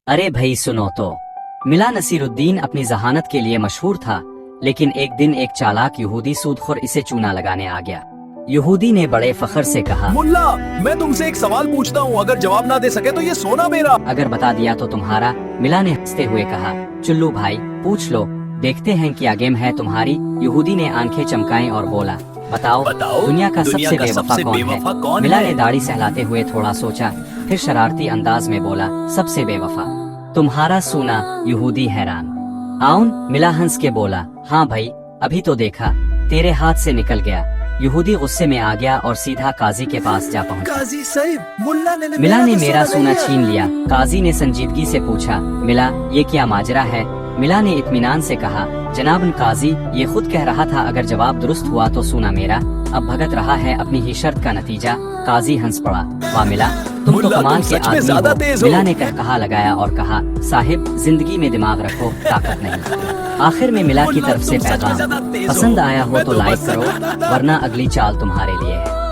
अरे भाई सुनो तो, मिला नसीरुद्दीन अपनी जहानत के लिए मशहूर था, लेकिन एक दिन एक चालाक यहूदी सूदखोर इसे चूना लगाने आ गया। यहूदी ने बड़े फख्र से कहा, मुल्ला, मैं तुमसे एक सवाल पूछता हूँ, अगर जवाब ना दे सके तो ये सोना मेरा। अगर बता दिया तो तुम्हारा। मिला ने हंसते हुए कहा, चुल्लू भाई पूछ लो, देखते हैं क्या गेम है तुम्हारी। यहूदी ने आंखें चमकाई और बोला, बताओ दुनिया का सबसे बेवफा कौन है। मिला ने दाढ़ी सहलाते हुए थोड़ा सोचा, फिर शरारती अंदाज में बोला, सबसे बेवफा तुम्हारा सूना। यहूदी हैरान। आउन, मिला हंस के बोला, हाँ भाई अभी तो देखा, तेरे हाथ से निकल गया। यहूदी गुस्से में आ गया और सीधा काजी के पास जा पहुंचा। काजी साहब, मिला ने मेरा सोना छीन लिया। काजी ने संजीदगी से पूछा, मिला ये क्या माजरा है। मिला ने इत्मीनान से कहा, जनाब काजी, ये खुद कह रहा था अगर जवाब दुरुस्त हुआ तो सोना मेरा, अब भगत रहा है अपनी ही शर्त का नतीजा। काजी हंस पड़ा, वाह मिला, तुम तो कमाल के आदमी हो। मिला ने कहा लगाया और कहा, साहिब जिंदगी में दिमाग रखो, ताकत नहीं। आखिर में मिला की तरफ से पैगाम, पसंद आया हो तो लाइक करो, वरना अगली चाल तुम्हारे लिए है।